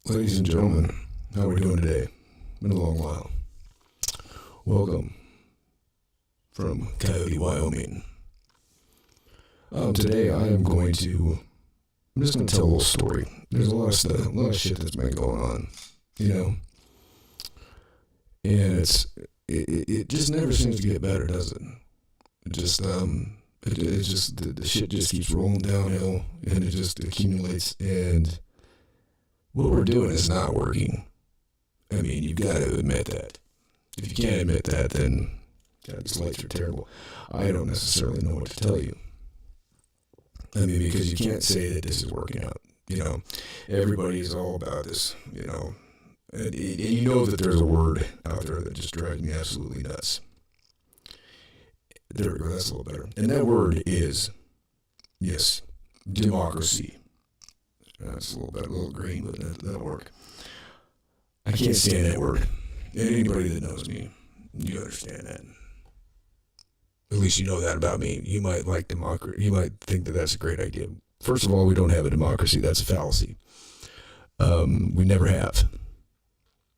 Ladies and gentlemen, how are we doing today? Been a long while. Welcome from Coyote, Wyoming. Today I'm just going to tell a little story. There's a lot of stuff, a lot of shit that's been going on, and it just never seems to get better, does it? The shit just keeps rolling downhill, and it just accumulates, and what we're doing is not working. I mean, you've got to admit that. If you can't admit that, then God, these lights are terrible. I don't necessarily know what to tell you. I mean, because you can't say that this is working out. Everybody's all about this, and you know that there's a word out there that just drives me absolutely nuts. There we go, that's a little better. And that word is, yes, democracy. That's a little bit, a little green, but that'll work. I can't stand that word. And anybody that knows me, you understand that. At least you know that about me. You might like democracy. You might think that that's a great idea. First of all, we don't have a democracy. That's a fallacy. We never have.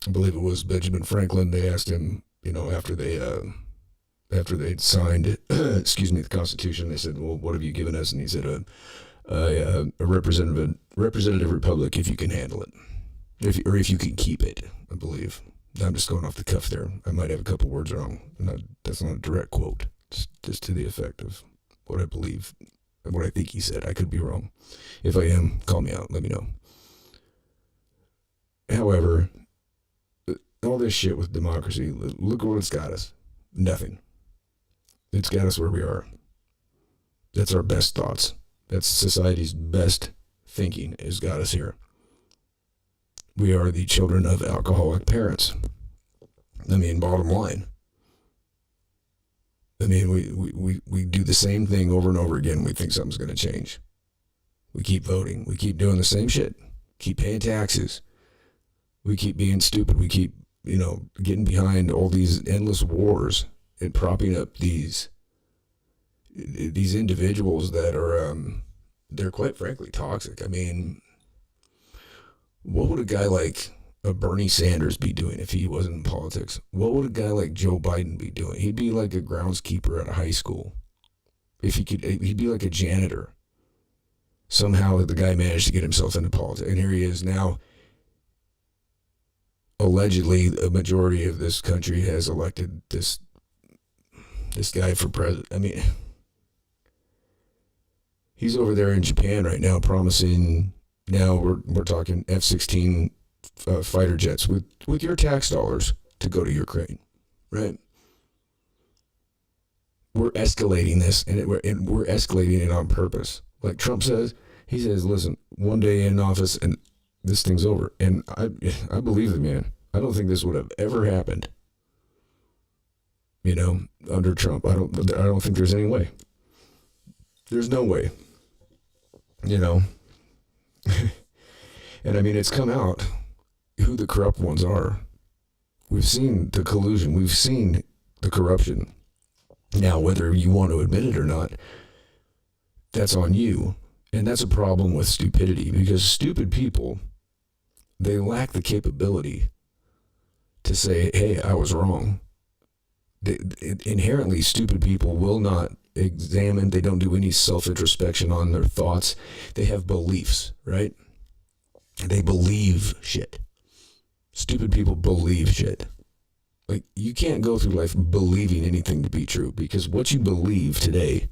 I believe it was Benjamin Franklin. They asked him, after they'd signed, the Constitution, they said, well, what have you given us? And he said, a representative republic if you can handle it, if you can keep it. I believe. I'm just going off the cuff there. I might have a couple words wrong. That's not a direct quote. It's just to the effect of what I believe and what I think he said. I could be wrong. If I am, call me out. Let me know. However, all this shit with democracy, look what it's got us. Nothing. It's got us where we are. That's our best thoughts. That's society's best thinking has got us here. We are the children of alcoholic parents. I mean, bottom line. I mean, we do the same thing over and over again. We think something's going to change. We keep voting. We keep doing the same shit. Keep paying taxes. We keep being stupid. We keep, getting behind all these endless wars and propping up these individuals that are, they're quite frankly toxic. I mean, what would a guy like Bernie Sanders be doing if he wasn't in politics? What would a guy like Joe Biden be doing? He'd be like a groundskeeper at a high school. If he could, he'd be like a janitor. Somehow the guy managed to get himself into politics, and here he is now. Allegedly, a majority of this country has elected this guy for president. I mean, he's over there in Japan right now promising. Now we're talking F-16 fighter jets with your tax dollars to go to Ukraine, right? We're escalating this, and we're escalating it on purpose. Like Trump says, he says, "Listen, one day in office, and this thing's over." And I believe the man. I don't think this would have ever happened. Under Trump, I don't think there's any way. There's no way. And I mean, it's come out who the corrupt ones are. We've seen the collusion. We've seen the corruption. Now, whether you want to admit it or not, that's on you. And that's a problem with stupidity, because stupid people, they lack the capability to say, hey, I was wrong. Inherently, stupid people will not examine. They don't do any self-introspection on their thoughts. They have beliefs, right? They believe shit. Stupid people believe shit. Like, you can't go through life believing anything to be true, because what you believe today,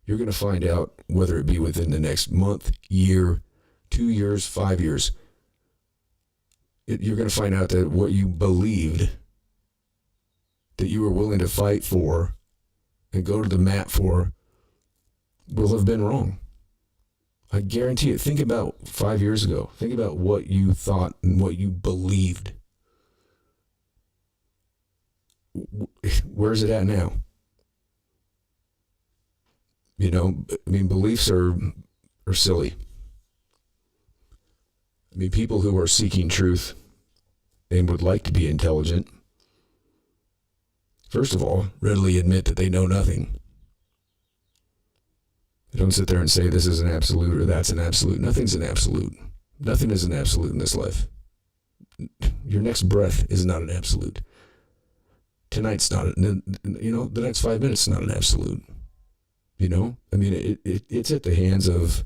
you're going to find out, whether it be within the next month, year, 2 years, 5 years, you're going to find out that what you believed, that you were willing to fight for and go to the mat for, will have been wrong. I guarantee it. Think about 5 years ago. Think about what you thought and what you believed. Where's it at now? Beliefs are silly. People who are seeking truth and would like to be intelligent, first of all, readily admit that they know nothing. Don't sit there and say this is an absolute or that's an absolute. Nothing's an absolute. Nothing is an absolute in this life. Your next breath is not an absolute. Tonight's not, the next 5 minutes is not an absolute. I mean, it's at the hands of,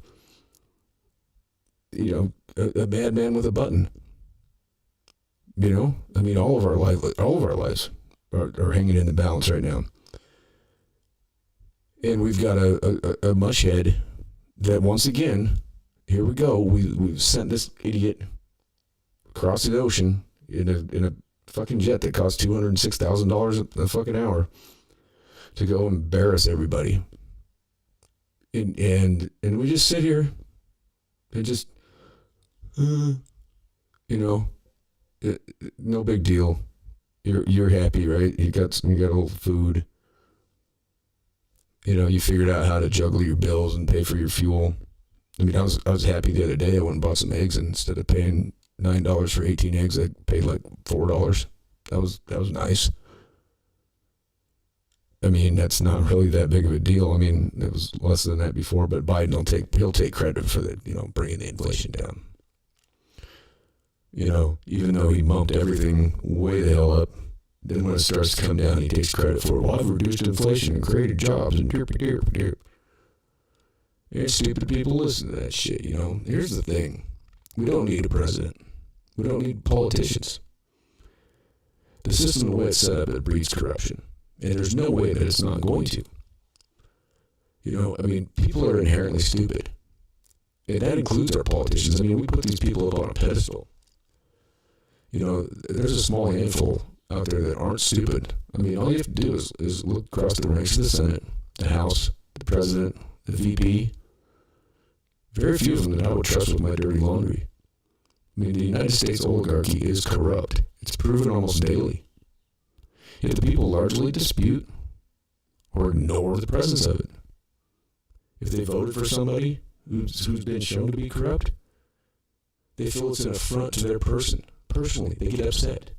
a madman with a button. I mean, all of our lives are hanging in the balance right now. And we've got a mushhead that, once again, here we go. We've sent this idiot across the ocean in a fucking jet that costs $206,000 a fucking hour to go embarrass everybody. And we just sit here and just, no big deal. You're happy, right? You got a little food. You figured out how to juggle your bills and pay for your fuel. I mean, I was happy the other day. I went and bought some eggs, and instead of paying $9 for 18 eggs, I paid like $4. That was nice. I mean, that's not really that big of a deal. I mean, it was less than that before, but Biden he'll take credit for the, bringing the inflation down. Even though he bumped everything way the hell up, then when it starts to come down, he takes credit for it. Well, I've reduced inflation and created jobs and derp. And stupid people listen to that shit, Here's the thing. We don't need a president. We don't need politicians. The system, the way it's set up, it breeds corruption. And there's no way that it's not going to. I mean, people are inherently stupid. And that includes our politicians. I mean, we put these people up on a pedestal. There's a small handful out there that aren't stupid. I mean, all you have to do is look across the ranks of the Senate, the House, the President, the VP. Very few of them that I would trust with my dirty laundry. I mean, the United States oligarchy is corrupt. It's proven almost daily. Yet the people largely dispute or ignore the presence of it. If they voted for somebody who's been shown to be corrupt, they feel it's an affront to their person. Personally, they get upset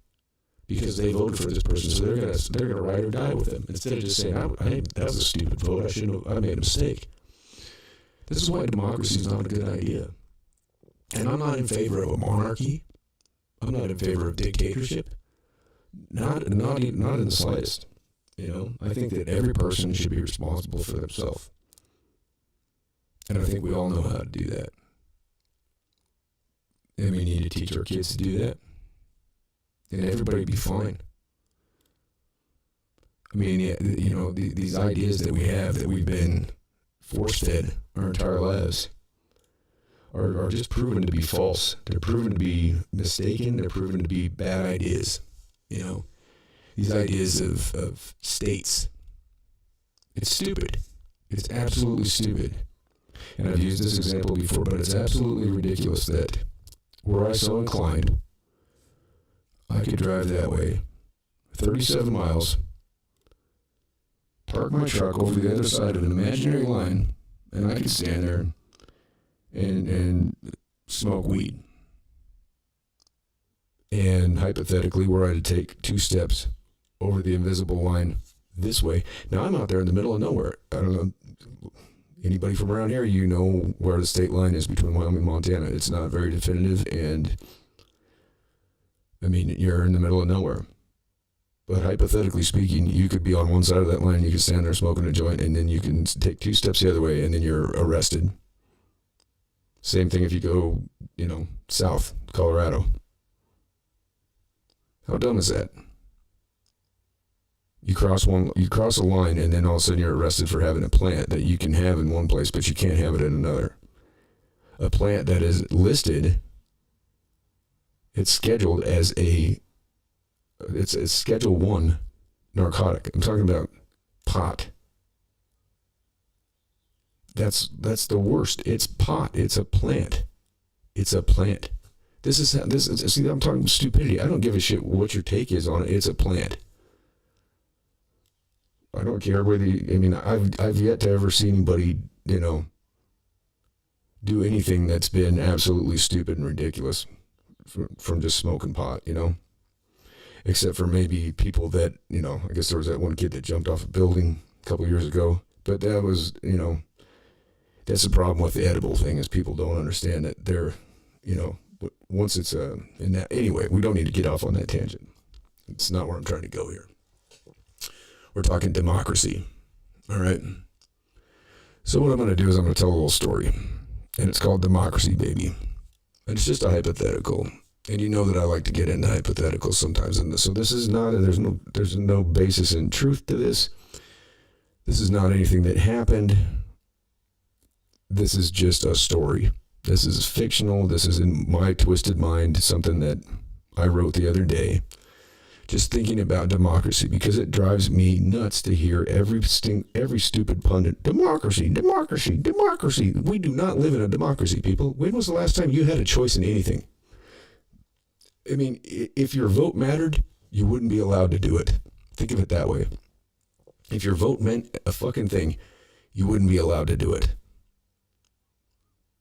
because they voted for this person, so they're gonna ride or die with them instead of just saying, "That was a stupid vote. I made a mistake." This is why democracy is not a good idea. And I'm not in favor of a monarchy. I'm not in favor of dictatorship. Not in the slightest. I think that every person should be responsible for themselves. And I think we all know how to do that. And we need to teach our kids to do that. And everybody would be fine. I mean, these ideas that we have that we've been force-fed our entire lives are just proven to be false. They're proven to be mistaken. They're proven to be bad ideas. These ideas of states. It's stupid. It's absolutely stupid. And I've used this example before, but it's absolutely ridiculous that were I so inclined, I could drive that way, 37 miles, park my truck over the other side of an imaginary line, and I could stand there and smoke weed. And hypothetically, were I to take 2 steps over the invisible line this way, now I'm out there in the middle of nowhere. I don't know, anybody from around here, where the state line is between Wyoming and Montana. It's not very definitive, and I mean, you're in the middle of nowhere. But hypothetically speaking, you could be on one side of that line, you could stand there smoking a joint, and then you can take 2 steps the other way, and then you're arrested. Same thing if you go, south, Colorado. How dumb is that? You cross a line, and then all of a sudden you're arrested for having a plant that you can have in one place, but you can't have it in another. A plant that is listed, it's scheduled as it's a Schedule 1 narcotic. I'm talking about pot. That's the worst. It's pot. It's a plant. It's a plant. See, I'm talking stupidity. I don't give a shit what your take is on it. It's a plant. I don't care whether I've yet to ever see anybody, do anything that's been absolutely stupid and ridiculous from just smoking pot, except for maybe people that, I guess there was that one kid that jumped off a building a couple of years ago, but that was, that's the problem with the edible thing is people don't understand that but once it's in that, anyway, we don't need to get off on that tangent. It's not where I'm trying to go here. We're talking democracy. All right. So what I'm going to do is I'm going to tell a little story, and it's called Democracy, Baby. And it's just a hypothetical. And you know that I like to get into hypotheticals sometimes. And so this is not, there's no basis in truth to this. This is not anything that happened. This is just a story. This is fictional. This is in my twisted mind, something that I wrote the other day. Just thinking about democracy, because it drives me nuts to hear every stupid pundit, democracy, democracy, democracy. We do not live in a democracy, people. When was the last time you had a choice in anything? I mean, if your vote mattered, you wouldn't be allowed to do it. Think of it that way. If your vote meant a fucking thing, you wouldn't be allowed to do it.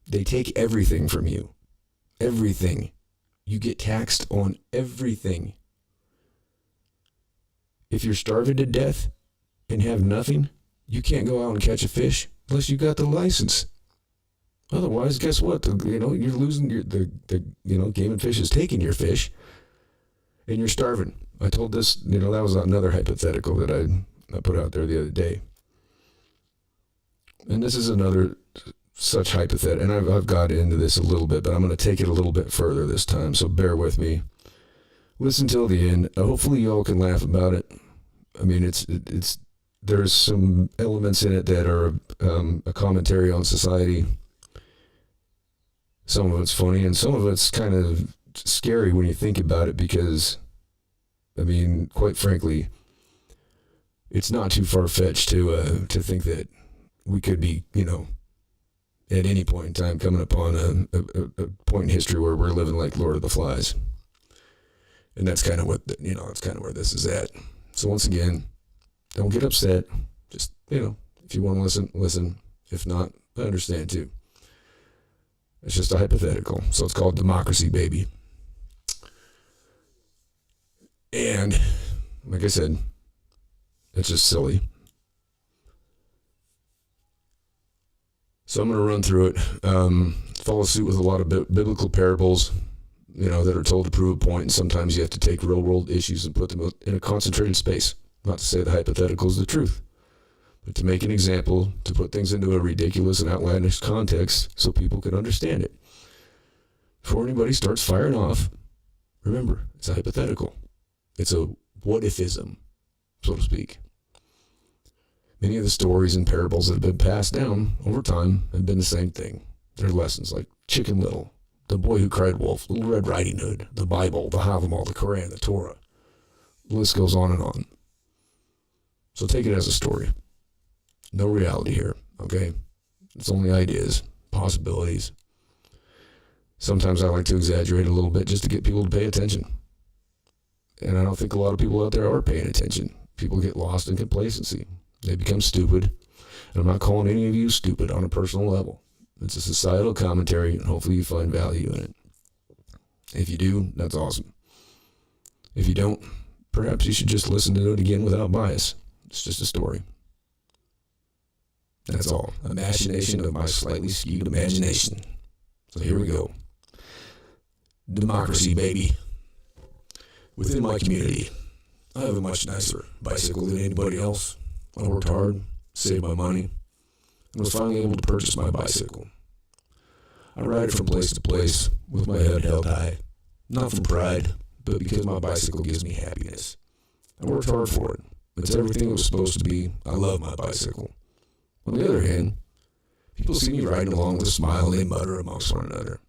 They take everything from you. Everything. You get taxed on everything. If you're starving to death and have nothing, you can't go out and catch a fish unless you got the license. Otherwise, guess what? You're losing the Game and Fish is taking your fish, and you're starving. I told this, that was another hypothetical that I put out there the other day. And this is another such hypothetical, and I've got into this a little bit, but I'm going to take it a little bit further this time, so bear with me. Listen till the end. Hopefully you all can laugh about it. I mean, there's some elements in it that are a commentary on society. Some of it's funny, and some of it's kind of scary when you think about it, because, I mean, quite frankly, it's not too far-fetched to think that we could be, at any point in time coming upon a point in history where we're living like Lord of the Flies. And that's kind of what, that's kind of where this is at. So once again, don't get upset. Just, if you want to listen. If not, I understand too. It's just a hypothetical. So it's called Democracy, Baby. And, like I said, it's just silly. So I'm going to run through it. Follow suit with a lot of biblical parables, that are told to prove a point, and sometimes you have to take real-world issues and put them in a concentrated space. Not to say the hypothetical is the truth, but to make an example, to put things into a ridiculous and outlandish context so people can understand it. Before anybody starts firing off, remember, it's a hypothetical. It's a what-ifism, so to speak. Many of the stories and parables that have been passed down over time have been the same thing. They're lessons like Chicken Little, The Boy Who Cried Wolf, Little Red Riding Hood, the Bible, the Havamal, the Quran, the Torah. The list goes on and on. So take it as a story. No reality here, okay? It's only ideas, possibilities. Sometimes I like to exaggerate a little bit just to get people to pay attention. And I don't think a lot of people out there are paying attention. People get lost in complacency. They become stupid. And I'm not calling any of you stupid on a personal level. It's a societal commentary, and hopefully you find value in it. If you do, that's awesome. If you don't, perhaps you should just listen to it again without bias. It's just a story. That's all. A machination of my slightly skewed imagination. So here we go. Democracy, baby. Within my community, I have a much nicer bicycle than anybody else. I worked hard, saved my money, and was finally able to purchase my bicycle. I ride it from place to place with my head held high, not from pride, but because my bicycle gives me happiness. I worked hard for it. It's everything it was supposed to be. I love my bicycle. On the other hand, people see me riding along with a smile and they mutter amongst one another.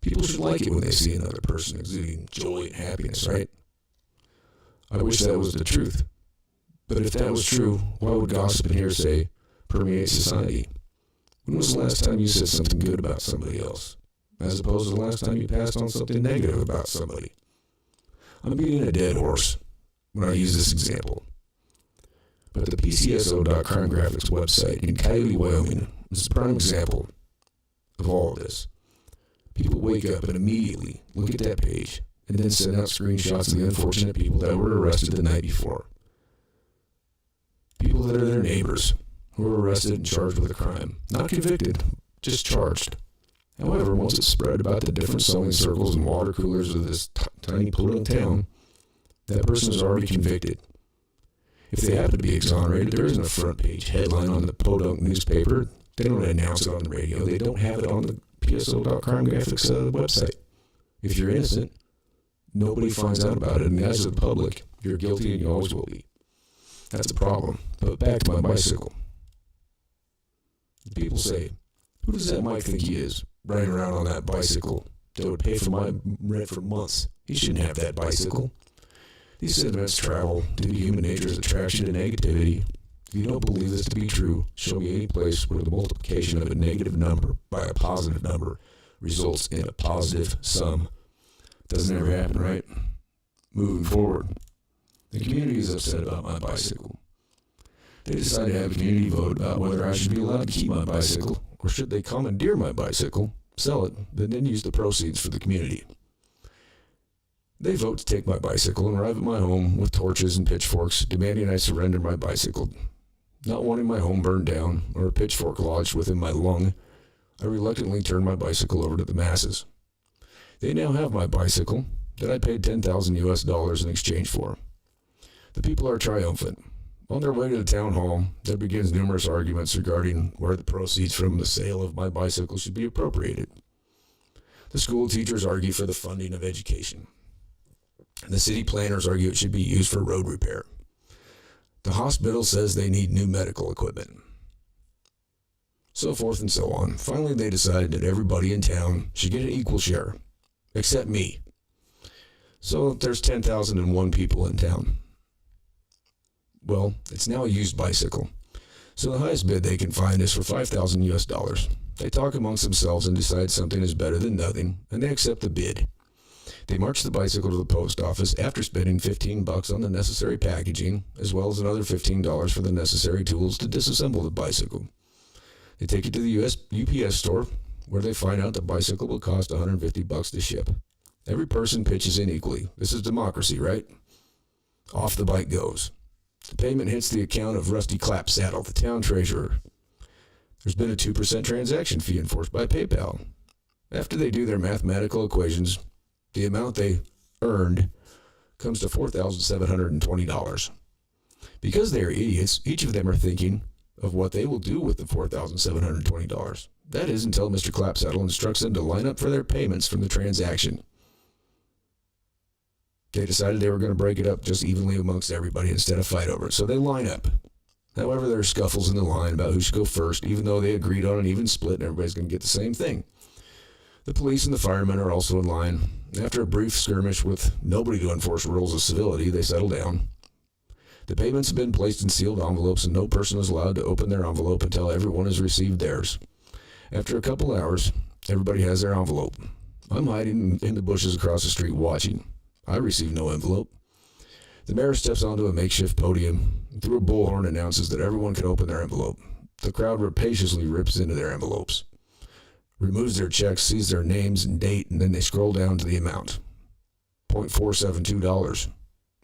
People should like it when they see another person exuding joy and happiness, right? I wish that was the truth. But if that was true, why would gossip and hearsay permeate society? When was the last time you said something good about somebody else, as opposed to the last time you passed on something negative about somebody? I'm beating a dead horse when I use this example. But the PCSO.crimegraphics website in Coyote, Wyoming is a prime example of all of this. People wake up and immediately look at that page and then send out screenshots of the unfortunate people that were arrested the night before. People that are their neighbors who were arrested and charged with a crime. Not convicted, just charged. However, once it spread about the different sewing circles and water coolers of this tiny podunk town, that person is already convicted. If they happen to be exonerated, there isn't a front page headline on the podunk newspaper. They don't announce it on the radio. They don't have it on the pso.crimegraphics website. If you're innocent, nobody finds out about it. In the eyes of the public, you're guilty and you always will be. That's a problem. But back to my bicycle. People say, who does that Mike think he is, riding around on that bicycle that would pay for my rent for months? He shouldn't have that bicycle. These sentiments travel due to human nature's attraction to negativity. If you don't believe this to be true, show me any place where the multiplication of a negative number by a positive number results in a positive sum. Doesn't ever happen, right? Moving forward, the community is upset about my bicycle. They decided to have a community vote about whether I should be allowed to keep my bicycle, or should they commandeer my bicycle, sell it, then use the proceeds for the community. They vote to take my bicycle and arrive at my home with torches and pitchforks, demanding I surrender my bicycle. Not wanting my home burned down or a pitchfork lodged within my lung, I reluctantly turned my bicycle over to the masses. They now have my bicycle that I paid $10,000 in exchange for. The people are triumphant. On their way to the town hall, there begins numerous arguments regarding where the proceeds from the sale of my bicycle should be appropriated. The school teachers argue for the funding of education. The city planners argue it should be used for road repair. The hospital says they need new medical equipment. So forth and so on. Finally, they decided that everybody in town should get an equal share, except me. So there's 10,001 people in town. Well, it's now a used bicycle. So the highest bid they can find is for $5,000. They talk amongst themselves and decide something is better than nothing, and they accept the bid. They march the bicycle to the post office after spending $15 on the necessary packaging, as well as another $15 for the necessary tools to disassemble the bicycle. They take it to the UPS store, where they find out the bicycle will cost $150 to ship. Every person pitches in equally. This is democracy, right? Off the bike goes. The payment hits the account of Rusty Clapsaddle, the town treasurer. There's been a 2% transaction fee enforced by PayPal. After they do their mathematical equations, the amount they earned comes to $4,720. Because they are idiots, each of them are thinking of what they will do with the $4,720. That is until Mr. Clapsaddle instructs them to line up for their payments from the transaction. They decided they were going to break it up just evenly amongst everybody instead of fight over it, so they line up. However, there are scuffles in the line about who should go first, even though they agreed on an even split and everybody's going to get the same thing. The police and the firemen are also in line. After a brief skirmish with nobody to enforce rules of civility, they settle down. The payments have been placed in sealed envelopes, and no person is allowed to open their envelope until everyone has received theirs. After a couple hours, everybody has their envelope. I'm hiding in the bushes across the street watching. I receive no envelope. The mayor steps onto a makeshift podium and through a bullhorn announces that everyone can open their envelope. The crowd rapaciously rips into their envelopes, removes their checks, sees their names and date, and then they scroll down to the amount. $0.472,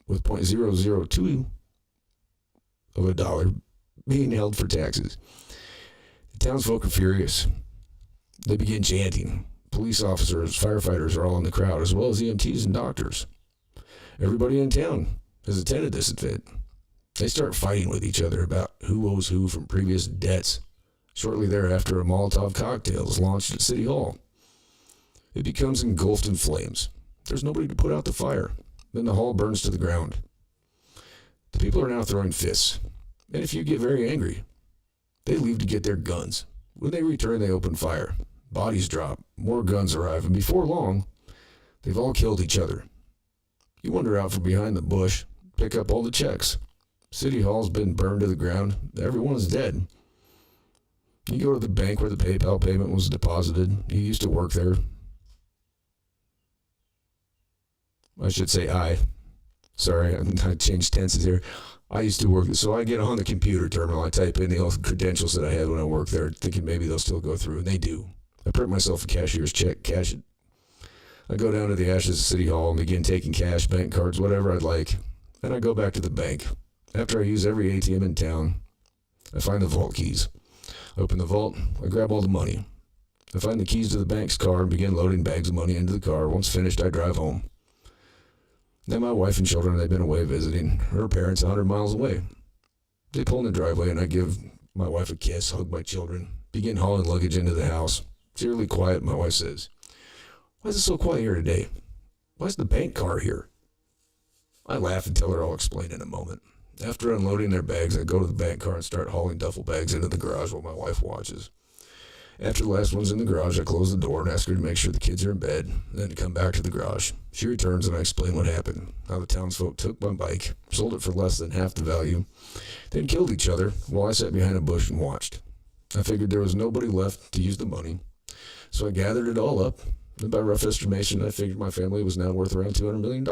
with $0.002 of a dollar being held for taxes. The townsfolk are furious. They begin chanting. Police officers, firefighters are all in the crowd, as well as EMTs and doctors. Everybody in town has attended this event. They start fighting with each other about who owes who from previous debts. Shortly thereafter, a Molotov cocktail is launched at City Hall. It becomes engulfed in flames. There's nobody to put out the fire. Then the hall burns to the ground. The people are now throwing fists. And if you get very angry, they leave to get their guns. When they return, they open fire. Bodies drop. More guns arrive. And before long, they've all killed each other. You wander out from behind the bush, pick up all the checks. City Hall's been burned to the ground. Everyone is dead. You go to the bank where the PayPal payment was deposited. You used to work there. I should say I. Sorry, I changed tenses here. I used to work there. So I get on the computer terminal. I type in the credentials that I had when I worked there, thinking maybe they'll still go through, and they do. I print myself a cashier's check, cash it. I go down to the ashes of City Hall and begin taking cash, bank cards, whatever I'd like. Then I go back to the bank. After I use every ATM in town, I find the vault keys. I open the vault, I grab all the money. I find the keys to the bank's car and begin loading bags of money into the car. Once finished, I drive home. Then my wife and children, they've been away visiting her parents 100 miles away. They pull in the driveway and I give my wife a kiss, hug my children, begin hauling luggage into the house. It's eerily quiet. My wife says, "Why is it so quiet here today? Why is the bank car here?" I laugh and tell her I'll explain in a moment. After unloading their bags, I go to the bank car and start hauling duffel bags into the garage while my wife watches. After the last one's in the garage, I close the door and ask her to make sure the kids are in bed, then to come back to the garage. She returns and I explain what happened, how the townsfolk took my bike, sold it for less than half the value, then killed each other while I sat behind a bush and watched. I figured there was nobody left to use the money, so I gathered it all up, and by rough estimation, I figured my family was now worth around $200 million.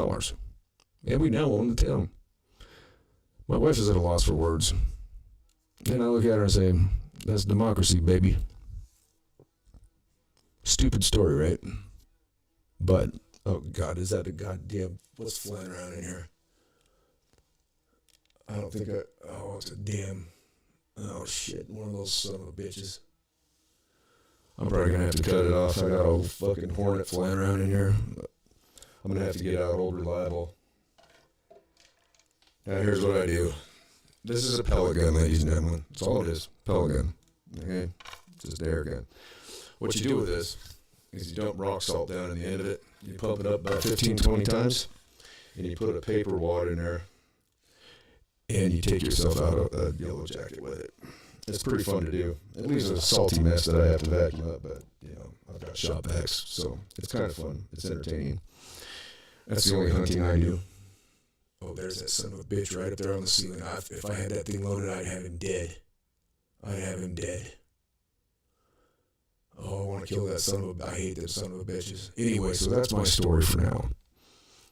And we now own the town. My wife is at a loss for words. Then I look at her and say, "That's democracy, baby." Stupid story, right? But, oh God, is that a goddamn, what's flying around in here? I don't think it's a damn, oh shit, one of those son of a bitches. I'm probably gonna have to cut it off. I got a fucking hornet flying around in here. I'm gonna have to get out old reliable. Now here's what I do. This is a pellet gun, ladies and gentlemen. That's all it is. Pellet gun. Okay? Just air gun. What you do with this is you dump rock salt down in the end of it. You pump it up about 15, 20 times, and you put a paper wad in there, and you take yourself out of a yellow jacket with it. It's pretty fun to do. It leaves a salty mess that I have to vacuum up, but, I've got shop vacs, so it's kind of fun. It's entertaining. That's the only hunting I do. Oh, there's that son of a bitch right up there on the ceiling. If I had that thing loaded, I'd have him dead. Oh, I want to kill that son of a... I hate them son of a bitches. Anyway, so that's my story for now.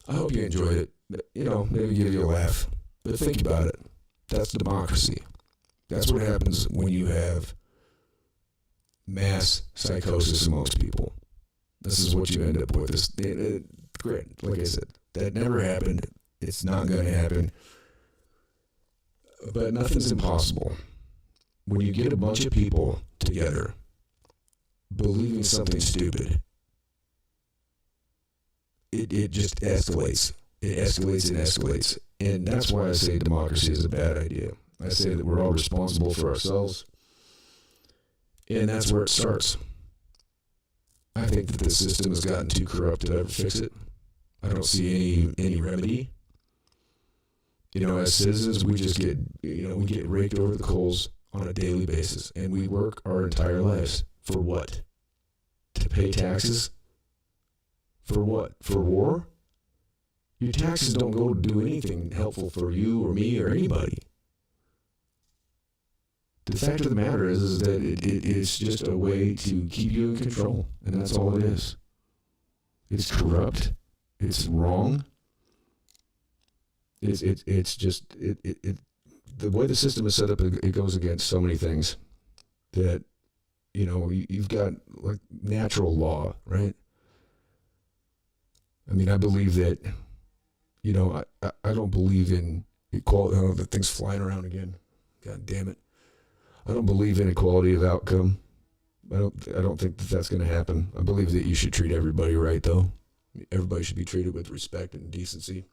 I hope you enjoyed it. Maybe give you a laugh. But think about it. That's democracy. That's what happens when you have mass psychosis amongst people. This is what you end up with. Great, like I said, that never happened. It's not going to happen. But nothing's impossible. When you get a bunch of people together believing something stupid, it just escalates. It escalates and escalates. And that's why I say democracy is a bad idea. I say that we're all responsible for ourselves. And that's where it starts. I think that the system has gotten too corrupt to ever fix it. I don't see any remedy. As citizens, we just get, we get raked over the coals on a daily basis. And we work our entire lives. For what? To pay taxes? For what? For war? Your taxes don't go to do anything helpful for you or me or anybody. The fact of the matter is that it is just a way to keep you in control. And that's all it is. It's corrupt. It's wrong. It's just the way the system is set up, it goes against so many things that, you've got like natural law, right? I mean, I believe that, I don't believe in equality. Oh, the thing's flying around again. God damn it. I don't believe in equality of outcome. I don't think that that's going to happen. I believe that you should treat everybody right, though. Everybody should be treated with respect and decency.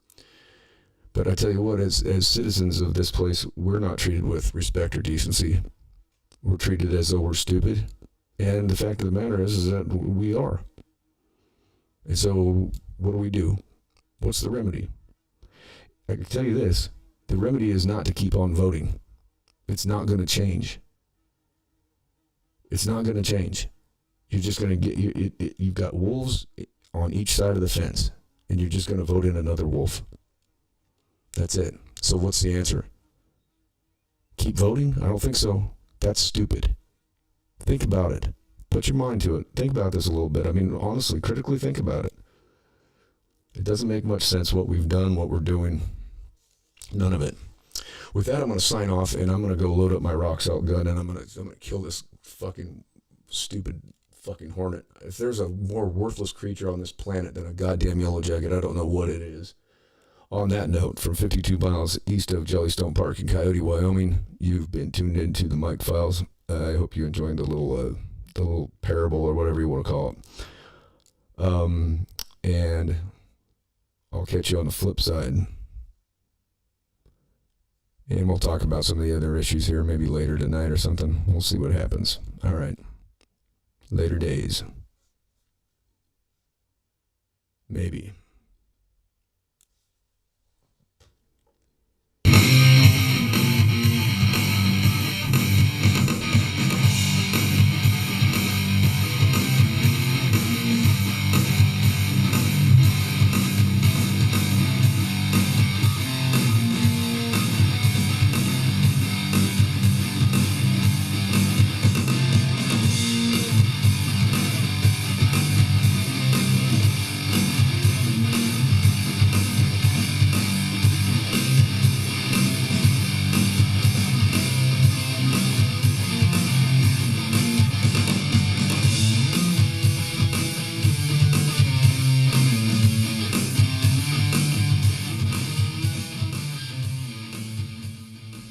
But I tell you what, as citizens of this place, we're not treated with respect or decency. We're treated as though we're stupid. And the fact of the matter is that we are. And so what do? What's the remedy? I can tell you this. The remedy is not to keep on voting. It's not going to change. It's not going to change. You're just going to get... You've got wolves on each side of the fence. And you're just going to vote in another wolf. That's it. So what's the answer? Keep voting? I don't think so. That's stupid. Think about it. Put your mind to it. Think about this a little bit. I mean, honestly, critically think about it. It doesn't make much sense what we've done, what we're doing. None of it. With that, I'm going to sign off, and I'm going to go load up my rock salt gun, and I'm going to kill this fucking stupid fucking hornet. If there's a more worthless creature on this planet than a goddamn yellow jacket, I don't know what it is. On that note, from 52 miles east of Jellystone Park in Coyote, Wyoming, you've been tuned into the Mike Files. I hope you enjoyed the little the little parable or whatever you want to call it. And I'll catch you on the flip side. And we'll talk about some of the other issues here maybe later tonight or something. We'll see what happens. All right. Later days. Maybe.